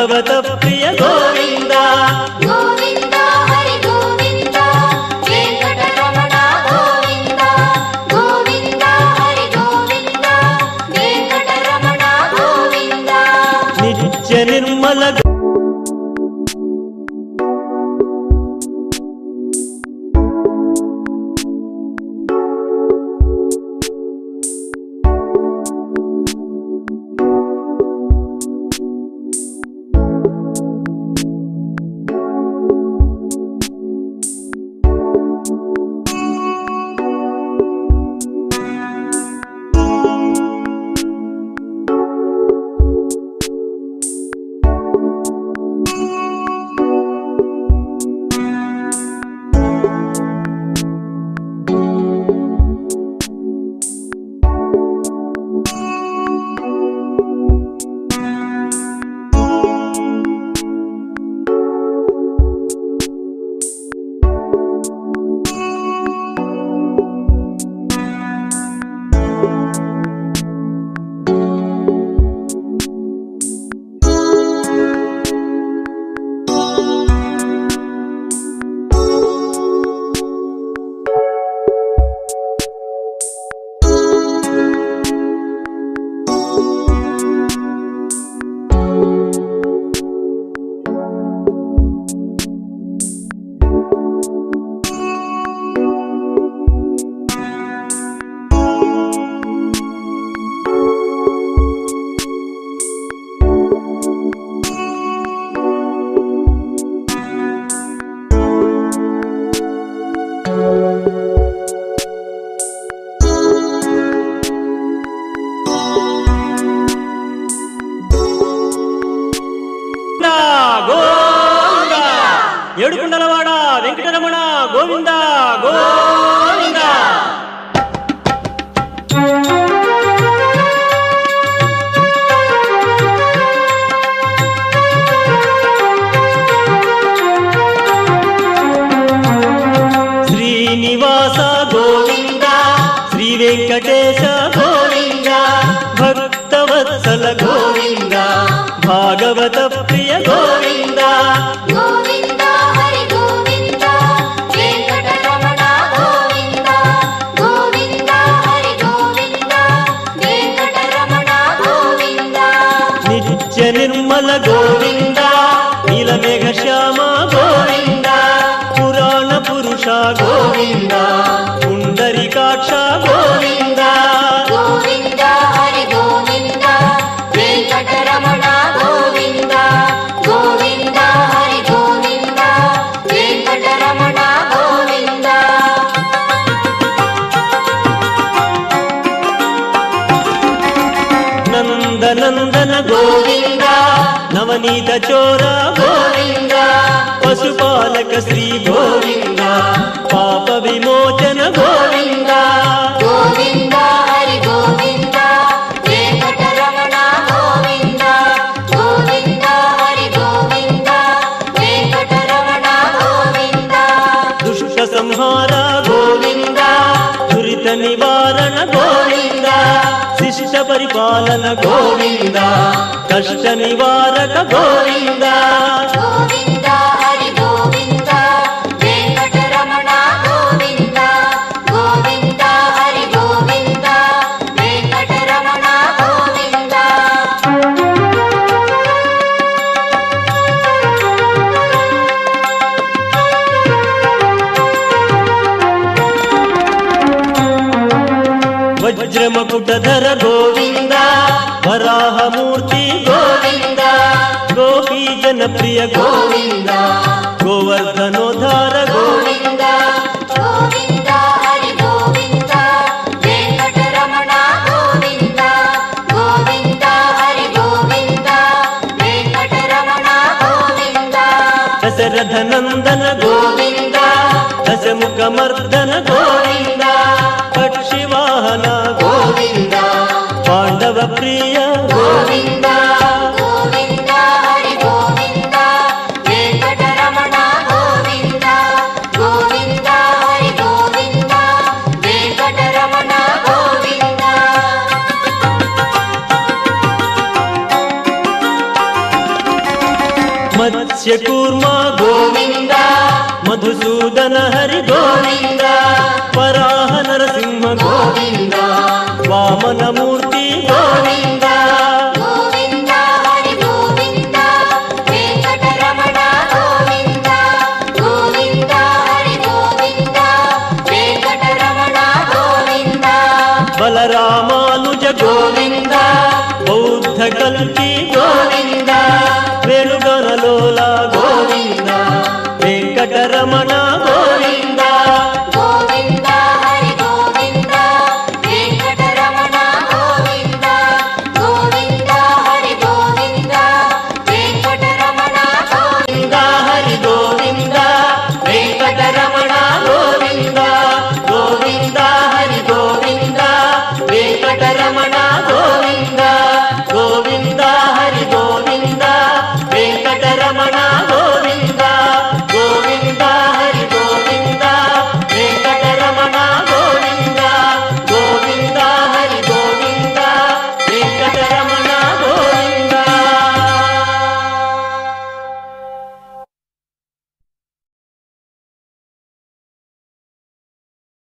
భాగవత ప్రియ గోవింద గోవింద హరి గోవింద వెంకటరమణ గోవింద గోవింద హరి గోవింద వెంకటరమణ గోవింద నిత్య నిర్మల ఏడుకొండలవాడ వెంకటరమణ గోవింద గోవింద శ్రీనివాస గోవింద శ్రీ వెంకటేశ గోవింద భక్తవత్సల గోవింద భాగవత ప్రియ గోవింద గోవింద హరి గోవింద వెంకటరమణ గోవింద గోవింద హరి గోవింద వెంకటరమణ గోవింద నిత్య నిర్మల గోవింద నీలమేఘ శ్యామ గోవింద పురాణ పురుష గోవింద పుండరీకాక్ష గోవింద గోవింద హరి గోవింద వెంకటరమణ గోవింద గోవింద హరి గోవింద వెంకటరమణ గోవింద నందనందన గోవింద నవనీత చోర గోవింద పశుపాలక శ్రీ గోవింద పాప విమోచన గోవింద గోవింద హరి గోవింద వెంకటరమణ గోవింద గోవింద హరి గోవింద వెంకటరమణ గోవింద దుష్ట సంహార గోవింద దురిత నివారణ గోవింద శిష్ట పరిపాలన గోవింద కష్ట నివారక గోవింద గోవింద హరి గోవింద వెంకటరమణ గోవింద గోవింద హరి గోవింద వెంకటరమణ గోవింద వజ్రమకుటధర గోవింద వరాహమూర్తి గోవింద గోపీ జనప్రియ గోవింద గోవర్ధనోద్ధార గోవింద గోవింద హరి గోవింద వెంకటరమణ గోవింద గోవింద హరి గోవింద వెంకటరమణ గోవింద దశరథ నందన గోవింద దశముఖ మర్దన గోవింద పక్షి వాహన గోవింద పాండవ ప్రియ గోవింద గోవింద హరి గోవింద వెంకటరమణ గోవింద గోవింద హరి గోవింద వెంకటరమణ గోవింద ಮತ್ಸ್ಯಕೂರ್ಮ ಗೋವಿಂದ, ಮಧುಸೂದನ ಹರಿ ಗೋವಿಂದ, ವರಾಹ ನರಸಿಂಹ ಗೋವಿಂದ, ವಾಮನ ಮೂರ್ತಿ ಗೋವಿಂದ. ಗೋವಿಂದ ಹರಿ ಗೋವಿಂದ, ವೆಂಕಟರಮಣ ಗೋವಿಂದ. ಗೋವಿಂದ ಹರಿ ಗೋವಿಂದ, ವೆಂಕಟರಮಣ ಗೋವಿಂದ. ಬಲರಾಮಾನುಜ ಗೋವಿಂದ, ಬೌದ್ಧ ಕಲ್ಕಿ ಗೋವಿಂದ, ವೇಣುಗನಲೋಲ ಗೋವಿಂದ, ವೆಂಕಟರಮಣ ಗೋವಿಂದ. ಗೋವಿಂದ ಹರಿ ಗೋವಿಂದ, ವೆಂಕಟರಮಣ ಗೋವಿಂದ. ಗೋವಿಂದ ಹರಿ ಗೋವಿಂದ, ವೆಂಕಟರಮಣ ಗೋವಿಂದ. ಹರಿ ಗೋವಿಂದ, ವೆಂಕಟರಮಣ ಗೋವಿಂದ. ಗೋವಿಂದ ಹರಿ ಗೋವಿಂದ, ವೆಂಕಟರಮಣ ಗೋವಿಂದ. ಗೋವಿಂದ ಹರಿ ಗೋವಿಂದ, ವೆಂಕಟರಮಣ